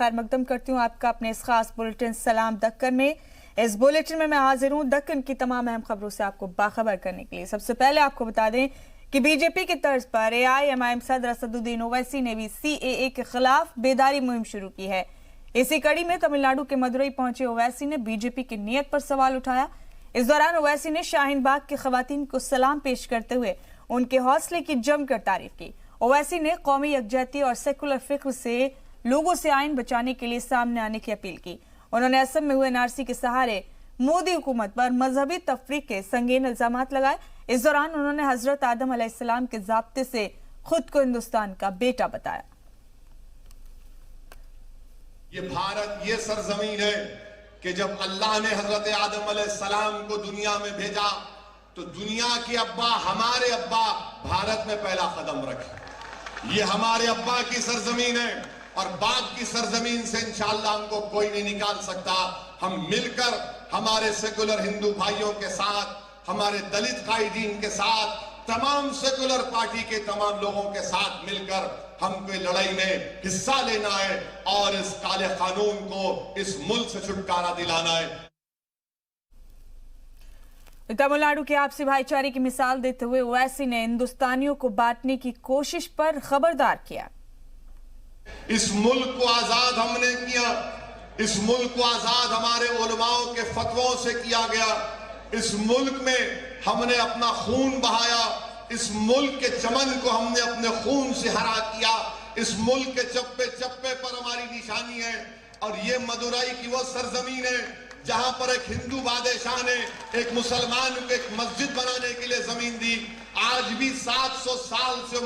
खैर मकदम करती हूँ आपका अपने इस खास बुलेटिन सलाम दक्कन में। इस बुलेटिन में मैं हाजिर हूँ दक्कन की तमाम अहम खबरों से आपको बाखबर करने के लिए। सबसे पहले आपको बता दें कि बीजेपी की तर्ज पर एआईएमआईएम सदर असदुद्दीन ओवैसी ने भी सीएए के खिलाफ बेदारी मुहिम शुरू की है। इसी कड़ी में तमिलनाडु के मदुरई पहुंचे ओवैसी ने बीजेपी की नीयत पर सवाल उठाया। इस दौरान ओवैसी ने शाहीन बाग की खवातीन को सलाम पेश करते हुए उनके हौसले की जमकर तारीफ की। ओवैसी ने कौमी यकजहती और सेकुलर फिक्र से लोगों से आइन बचाने के लिए सामने आने की अपील की। उन्होंने असम में हुए एनआरसी के सहारे मोदी हुकूमत पर मजहबी तफरीक के संगीन इल्जाम लगाए। इस दौरान उन्होंने हजरत आदम अलैहिस्सलाम के ज़ाब्ते से खुद को हिंदुस्तान का बेटा बताया। ये भारत ये सरजमीन है कि जब अल्लाह ने हजरत आदम अलैहिस्सलाम को दुनिया में भेजा तो दुनिया के अब्बा हमारे अब्बा भारत में पहला कदम रखे। ये हमारे अब्बा की सरजमीन है और बाप की सरजमीन से इंशाअल्लाह हमको कोई नहीं निकाल सकता। हम मिलकर हमारे सेकुलर हिंदू भाइयों के साथ, हमारे दलित कायदीन के साथ, तमाम सेकुलर पार्टी के तमाम लोगों के साथ मिलकर हमको लड़ाई में हिस्सा लेना है और इस काले कानून को इस मुल्क से छुटकारा दिलाना है। तमिलनाडु के आपसी भाईचारे की मिसाल देते हुए ओवैसी ने हिंदुस्तानियों को बांटने की कोशिश पर खबरदार किया। इस मुल्क को आजाद हमने किया, इस मुल्क को आजाद हमारे उलमाओं के फतवों से किया गया। इस मुल्क में हमने अपना खून बहाया, इस मुल्क के चमन को हमने अपने खून से हरा किया। इस मुल्क के चप्पे चप्पे पर हमारी निशानी है और ये मदुरई की वो सरजमीन है जहां पर एक हिंदू बादशाह ने एक मुसलमान को एक मस्जिद बनाने के लिए जमीन दी। आज भी 700 साल से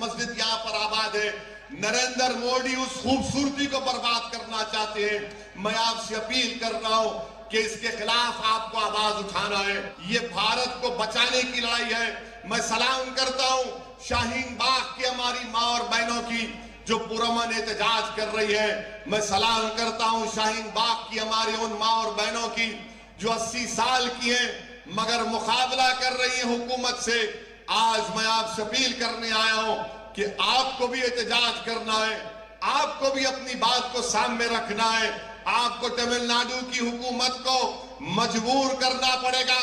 मस्जिद यहाँ पर आबाद है। नरेंद्र मोदी उस खूबसूरती को बर्बाद करना चाहते हैं। मैं आपसे अपील कर रहा हूं कि इसके खिलाफ आपको आवाज उठाना है। ये भारत को बचाने की लड़ाई है। मैं सलाम करता हूं शाहीन बाग की हमारी माँ और बहनों की जो पुरअमन एहतजाज कर रही है। मैं सलाम करता हूं शाहीन बाग की हमारी उन माँ और बहनों की जो 80 साल की हैं मगर मुकाबला कर रही है हुकूमत से। आज मैं आपसे अपील करने आया हूं कि आपको भी एहतजाज करना है, आपको भी अपनी बात को सामने रखना है। आपको तमिलनाडु की हुकूमत को मजबूर करना पड़ेगा,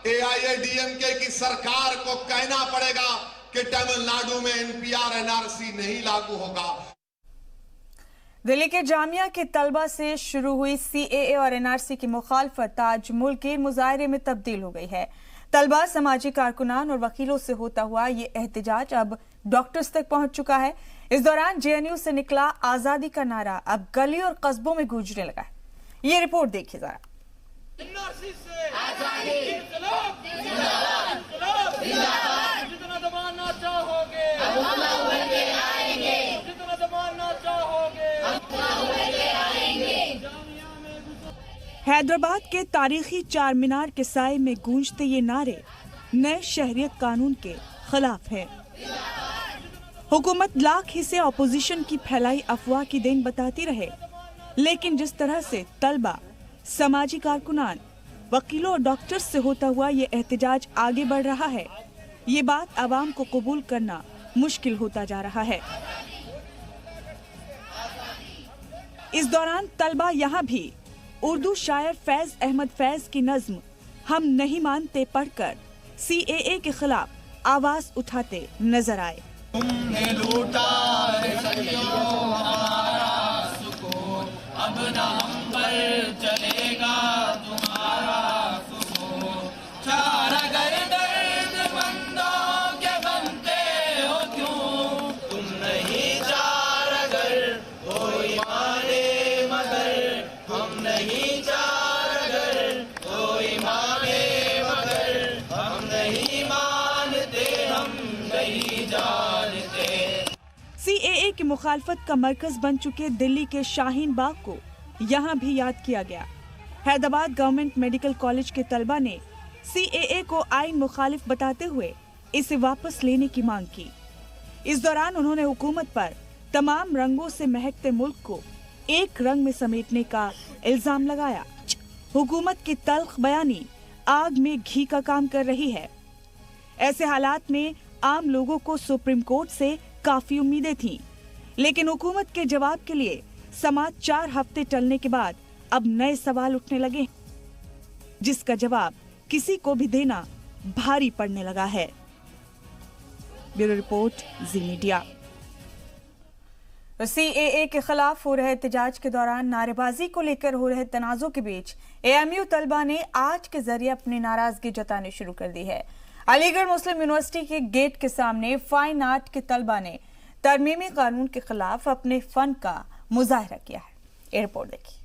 एआईएडीएमके की सरकार को कहना पड़ेगा कि तमिलनाडु में एनपीआर एनआरसी नहीं लागू होगा। दिल्ली के जामिया के तलबा से शुरू हुई सीएए और एनआरसी की मुखालफत आज मुल्क के मुजाहरे में तब्दील हो गई है। तलबा, समाजी कारकुनान और वकीलों से होता हुआ ये एहतजाज अब डॉक्टर्स तक पहुंच चुका है। इस दौरान जेएनयू से निकला आजादी का नारा अब गली और कस्बों में गूंजने लगा है। ये रिपोर्ट देखिए जरा। हैदराबाद के तारीखी चार मीनार के साए में गूंजते ये नारे नए शहरियत कानून के खिलाफ है। हुकूमत लाख ही से ऑपोजिशन की फैलाई अफवाह की देन बताती रहे, लेकिन जिस तरह से तलबा, समाजी कारकुनान, वकीलों और डॉक्टर्स से होता हुआ ये एहतजाज आगे बढ़ रहा है, ये बात आवाम को कबूल करना मुश्किल होता जा रहा है। इस दौरान तलबा यहाँ भी उर्दू शायर फैज अहमद फैज की नज्म हम नहीं मानते पढ़कर सीएए के खिलाफ आवाज उठाते नजर आए। तुमने लूटा हमारा सुकून, अब ना हम पर चलेगा तुम्हारा सुकून। चार अगर दर्द बंदों के बनते हो क्यों, तुम नहीं चार अगर कोई माने मगर, हम नहीं चार अगर कोई माने मगर, हम नहीं मानते, हम नहीं जानते। सीएए की मुखालफत का मरकज बन चुके दिल्ली के शाहीन बाग को यहाँ भी याद किया गया। हैदराबाद गवर्नमेंट मेडिकल कॉलेज के तलबा ने सीएए को आइन मुखालिफ बताते हुए इसे वापस लेने की मांग की। इस दौरान उन्होंने हुकूमत पर तमाम रंगों से महकते मुल्क को एक रंग में समेटने का इल्जाम लगाया। हुकूमत की तल्ख बयानी आग में घी का काम कर रही है। ऐसे हालात में आम लोगों को सुप्रीम कोर्ट से काफी उम्मीदें थीं, लेकिन हुकूमत के जवाब के लिए समाज 4 हफ्ते टलने के बाद अब नए सवाल उठने लगे, जिसका जवाब किसी को भी देना भारी पड़ने लगा है। ब्यूरो रिपोर्ट, जी मीडिया। सीएए के खिलाफ हो रहे एहतजाज के दौरान नारेबाजी को लेकर हो रहे तनाजों के बीच एएमयू तलबा ने आज के जरिए अपनी नाराजगी जतानी शुरू कर दी है। अलीगढ़ मुस्लिम यूनिवर्सिटी के गेट के सामने फाइन आर्ट के तलबा ने तरमीमी कानून के खिलाफ अपने फन का मुजाहरा किया है। ये रिपोर्ट देखिए।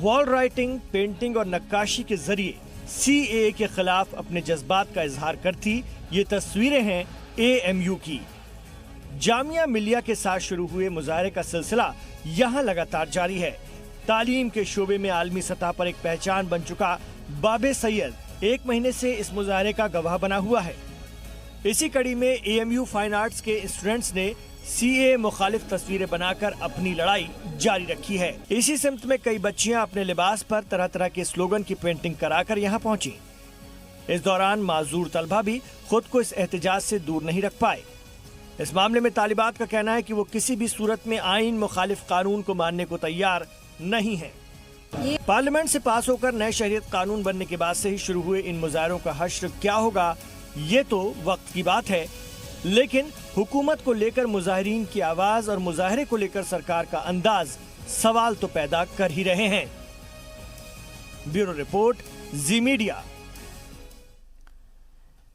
वॉल राइटिंग, पेंटिंग और नक्काशी के जरिए सीएए के खिलाफ अपने जज्बात का इजहार करती ये तस्वीरें हैं एएमयू की। जामिया मिलिया के साथ शुरू हुए मुजाहरे का सिलसिला यहाँ लगातार जारी है। तालीम के शोबे में आलमी सतह पर एक पहचान बन चुका बाबे सैयद 1 महीने से इस मुजाहरे का गवाह बना हुआ है। इसी कड़ी में एएमयू फाइन आर्ट्स के स्टूडेंट्स ने सीए मुखालिफ तस्वीरें बनाकर अपनी लड़ाई जारी रखी है। इसी सिमत में कई बच्चियां अपने लिबास पर तरह तरह के स्लोगन की पेंटिंग कराकर यहां पहुंची। इस दौरान माजूर तलबा भी खुद को इस एहतजाज से दूर नहीं रख पाए। इस मामले में तालिबात का कहना है कि वो किसी भी सूरत में आईन मुखालिफ कानून को मानने को तैयार नहीं है। पार्लियामेंट से पास होकर नए शरीयत कानून बनने के बाद से ही शुरू हुए इन मुजाहरों का हश्र क्या होगा, ये तो वक्त की बात है, लेकिन हुकूमत को लेकर मुजाहिरीन की आवाज और मुजाहरे को लेकर सरकार का अंदाज सवाल तो पैदा कर ही रहे हैं। ब्यूरो रिपोर्ट, जी मीडिया।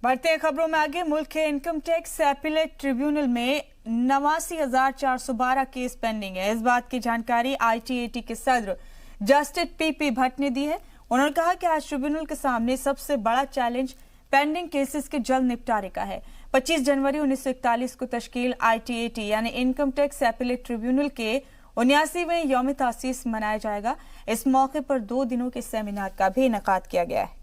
बढ़ते हैं खबरों में आगे। मुल्क के इनकम टैक्स एपीलेट ट्रिब्यूनल में 89,412 केस पेंडिंग है। इस बात की जानकारी आईटीएटी के सदर जस्टिस पीपी भट्ट ने दी है। उन्होंने कहा कि आज ट्रिब्यूनल के सामने सबसे बड़ा चैलेंज पेंडिंग केसेस के जल्द निपटारे का है। 25 जनवरी 1941 को तश्कील आईटीएटी यानी इनकम टैक्स एपीलेट ट्रिब्यूनल के 79वें यौम तासीस मनाया जाएगा। इस मौके पर 2 दिनों के सेमिनार का भी इनेकाद किया गया है।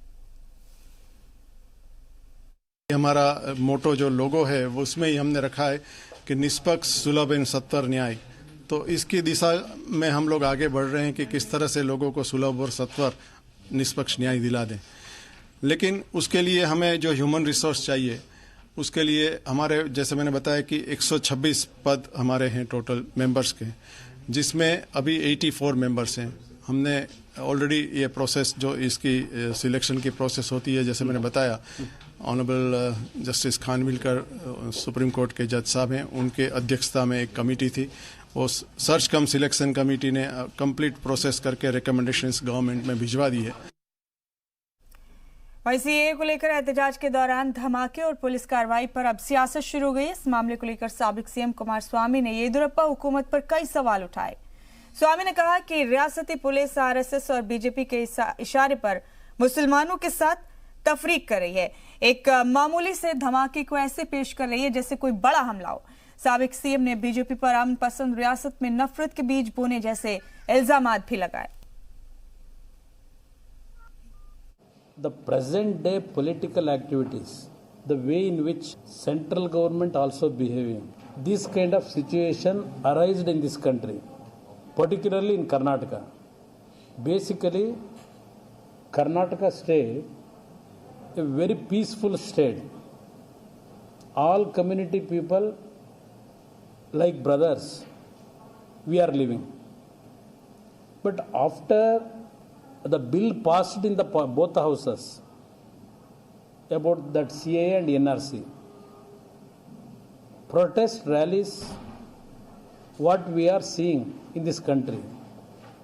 हमारा मोटो जो लोगो है वो उसमें ही हमने रखा है कि निष्पक्ष, सुलभ एवं सत्वर न्याय। तो इसकी दिशा में हम लोग आगे बढ़ रहे हैं कि किस तरह से लोगों को सुलभ और सत्वर निष्पक्ष न्याय दिला दें। लेकिन उसके लिए हमें जो ह्यूमन रिसोर्स चाहिए, उसके लिए हमारे जैसे मैंने बताया कि 126 पद हमारे हैं टोटल मेंबर्स के, जिसमें अभी 84 मेंबर्स हैं। हमने ऑलरेडी ये प्रोसेस जो इसकी सिलेक्शन की प्रोसेस होती है, जैसे मैंने बताया, honourable justice Khanwilkar supreme court के जज साहब हैं, उनके अध्यक्षता में एक कमेटी थी। वो सर्च कम सिलेक्शन कमेटी ने कंप्लीट प्रोसेस करके रिकमेंडेशंस गवर्नमेंट में भिजवा दी है। सीएए को लेकर एहतजाज के दौरान धमाके और पुलिस कार्रवाई पर अब सियासत शुरू हो गई। इस मामले को लेकर साबिक सीएम कुमार स्वामी ने येदियुरप्पा हुकूमत पर कई सवाल उठाए। स्वामी ने कहा कि रियासती पुलिस आरएसएस और बीजेपी के इशारे पर मुसलमानों के साथ तफरीक कर रही है। एक मामूली से धमाके को ऐसे पेश कर रही है जैसे कोई बड़ा हमला हो। साबिक सीएम ने बीजेपी पर अमन पसंद रियासत में नफरत के बीज बोने जैसे इल्जामात भी लगाए। The present day political activities, the way in which central government also behaving, this kind of situation arised in this country, particularly in Karnataka. Basically, Karnataka state, a very peaceful state. All community people like brothers, we are living. But after the bill passed in both the houses about that CAA and NRC, protest rallies, what we are seeing in this country,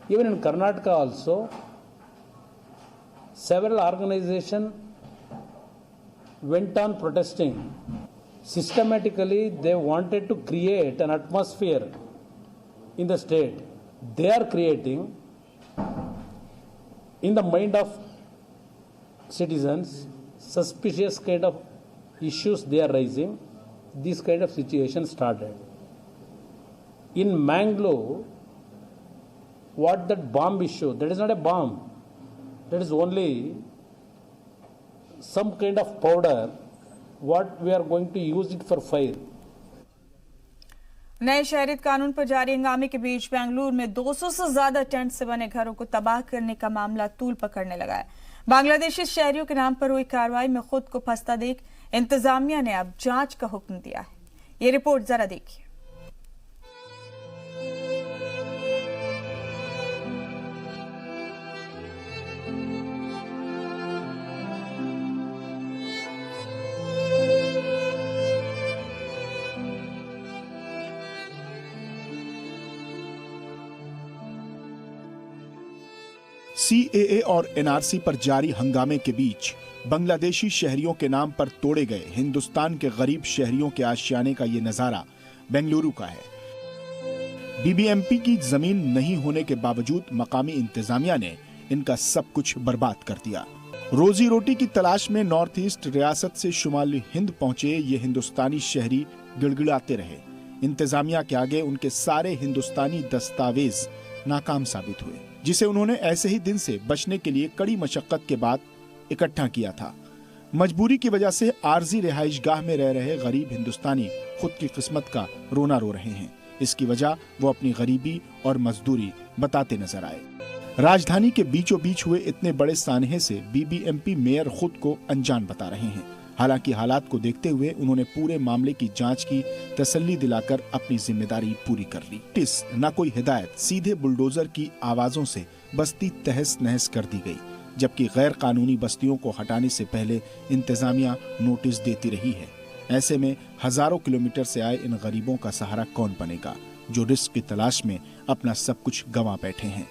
even in Karnataka also, several organizations went on protesting. Systematically, they wanted to create an atmosphere in the state. They are creating in the mind of citizens suspicious kind of issues they are raising. This kind of situation started. In Mangalore, what that bomb issue, that is not a bomb. That is only some kind of powder, what we are going to use it for fire. नए शहरियत कानून पर जारी हंगामे के बीच बेंगलुरु में 200 से ज्यादा tent से बने घरों को तबाह करने का मामला तूल पकड़ने लगा है। बांग्लादेशी शहरियों के नाम पर हुई कार्रवाई में खुद को फंसता देख इंतजामिया ने अब जांच का हुक्म दिया है। ये रिपोर्ट जरा देखिए। CAA और NRC पर जारी हंगामे के बीच बांग्लादेशी शहरियों के नाम पर तोड़े गए हिंदुस्तान के गरीब शहरियों के आशियाने का ये नजारा बेंगलुरु का है। BBMP की जमीन नहीं होने के बावजूद मकामी इंतजामिया ने इनका सब कुछ बर्बाद कर दिया। रोजी रोटी की तलाश में नॉर्थ ईस्ट रियासत से शुमाली हिंद पहुंचे ये हिंदुस्तानी शहरी गिड़गिड़ाते रहे। इंतजामिया के आगे उनके सारे हिंदुस्तानी दस्तावेज नाकाम साबित हुए, जिसे उन्होंने ऐसे ही दिन से बचने के लिए कड़ी मशक्कत के बाद इकट्ठा किया था। मजबूरी की वजह से आरजी रिहाइशगाह में रह रहे गरीब हिंदुस्तानी खुद की किस्मत का रोना रो रहे हैं। इसकी वजह वो अपनी गरीबी और मजदूरी बताते नजर आए। राजधानी के बीचों बीच हुए इतने बड़े सानहे से BBMP मेयर खुद को अनजान बता रहे हैं। हालांकि हालात को देखते हुए उन्होंने पूरे मामले की जांच की तसल्ली दिलाकर अपनी जिम्मेदारी पूरी कर ली। न कोई हिदायत, सीधे बुलडोजर की आवाजों से बस्ती तहस नहस कर दी गई, जबकि गैर कानूनी बस्तियों को हटाने से पहले इंतजामिया नोटिस देती रही है। ऐसे में हजारों किलोमीटर से आए इन गरीबों का सहारा कौन बनेगा, जो रिस्क की तलाश में अपना सब कुछ गंवा बैठे हैं।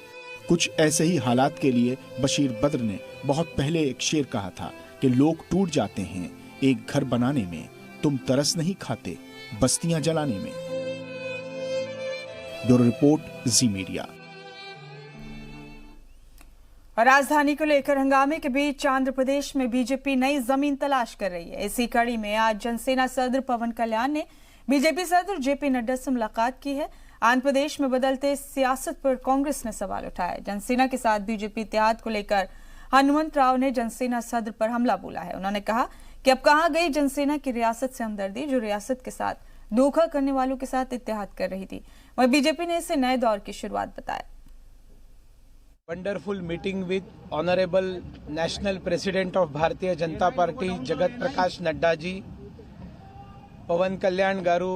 कुछ ऐसे ही हालात के लिए बशीर बद्र ने बहुत पहले एक शेर कहा था कि लोग टूट जाते हैं एक घर बनाने में, तुम तरस नहीं खाते बस्तियां जलाने में। ब्यूरो रिपोर्ट, जी मीडिया। राजधानी को लेकर हंगामे के बीच आंध्र प्रदेश में बीजेपी नई जमीन तलाश कर रही है। इसी कड़ी में आज जनसेना सदर पवन कल्याण ने बीजेपी सदर JP नड्डा से मुलाकात की है। आंध्र प्रदेश में बदलते सियासत पर कांग्रेस ने सवाल उठाया। जनसेना के साथ बीजेपी इत्तेहाद को लेकर हनुमंत राव ने जनसेना सदर पर हमला बोला है। उन्होंने कहा कि अब कहां गई जनसेना की रियासत से हमदर्दी, जो रियासत के साथ धोखा करने वालों के साथ इत्तेहाद कर रही थी। वहीं बीजेपी ने इसे नए दौर की शुरुआत बताया। Wonderful meeting with honourable national president of Bharatiya Janata Party Jagat Prakash Nadda ji, Pawan Kalyan garu,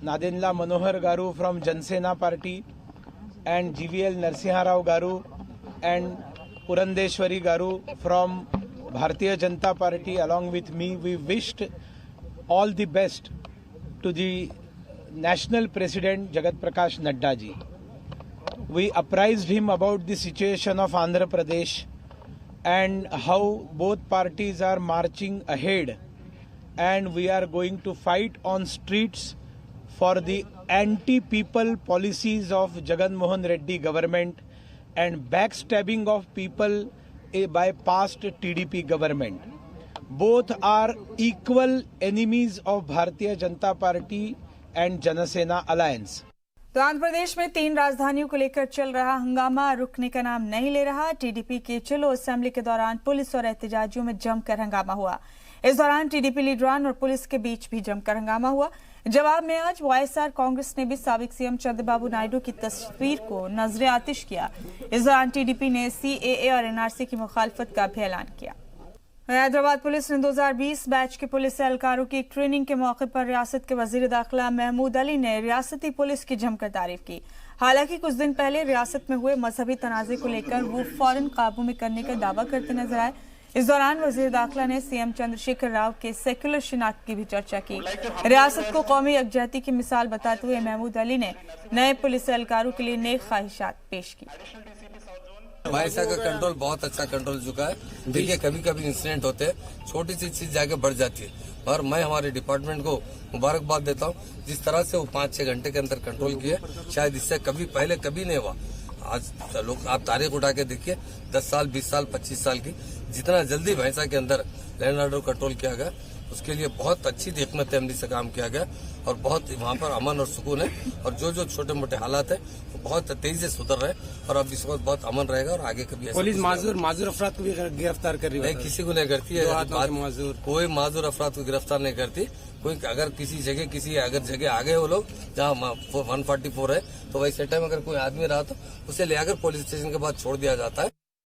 Nadendla Manohar garu from Janasena party, and GVL Narsimha Rao Garu and Purandeshwari Garu from Bharatiya Janata Party along with me. We wished all the best to the National President Jagat Prakash Nadda ji. We apprised him about the situation of Andhra Pradesh and how both parties are marching ahead, and we are going to fight on streets for the anti-people policies of Jagan Mohan Reddy government and backstabbing of people by past TDP government. Both are equal enemies of Bharatiya Janata Party and Janasena Alliance. तो आंध्र प्रदेश में 3 राजधानियों को लेकर चल रहा हंगामा रुकने का नाम नहीं ले रहा। टीडीपी के चलो असेंबली के दौरान पुलिस और एहतजाजियों में जमकर हंगामा हुआ। इस दौरान टीडीपी लीडरान और पुलिस के बीच भी जमकर हंगामा हुआ। जवाब में आज वाईएसआर कांग्रेस ने भी साबिक सीएम चंद्रबाबू नायडू की तस्वीर को नजरे आतिश किया। इस दौरान टीडीपी ने सीएए और एनआरसी की मुखालफत का भी ऐलान किया। हैदराबाद पुलिस ने 2020 बैच के पुलिस एहलकारों की ट्रेनिंग के मौके पर रियासत के वजीर दाखिला महमूद अली ने रियासती पुलिस की जमकर तारीफ की। हालांकि कुछ दिन पहले रियासत में हुए मजहबी तनाजे को लेकर वो फौरन काबू में करने का दावा करते नजर आए। इस दौरान वजीर दाखिला ने सीएम चंद्रशेखर राव के सेक्युलर शिनाख्त की भी चर्चा की। रियासत को कौमी यकजहती की मिसाल बताते हुए महमूद अली ने नए पुलिस एहलकारों के लिए नेक ख्वाहिशात पेश की। वाईएसआर का कंट्रोल बहुत अच्छा कंट्रोल चुका है। देखिए कभी कभी इंसिडेंट होते हैं, छोटी सी चीज जाके बढ़ जाती है, और मैं हमारे डिपार्टमेंट को मुबारकबाद देता हूँ जिस तरह से वो 5-6 घंटे के अंदर कंट्रोल किए। शायद इससे कभी पहले कभी नहीं हुआ। आज लोग आप तारीख उठा के देखिए, 10 साल 20 साल 25 साल की जितना जल्दी भैंसा के अंदर लैंड ऑर्डर कंट्रोल किया गया, उसके लिए बहुत अच्छी हिकमत अमली से काम किया गया और बहुत वहाँ पर अमन और सुकून है और जो छोटे मोटे हालात है वो बहुत तेजी से सुधर रहे और अब इस वक्त बहुत अमन रहेगा और आगे कभी पुलिस माजूर अफराद को भी गिरफ्तार कर रही है? नहीं, किसी को नहीं करती है, कोई माजूर अफराद को गिरफ्तार नहीं करती। कोई अगर किसी जगह आ गए वो लोग जहाँ 144 है तो वैसे टाइम अगर कोई आदमी रहा तो उसे ले आकर पुलिस स्टेशन के बाद छोड़ दिया जाता है।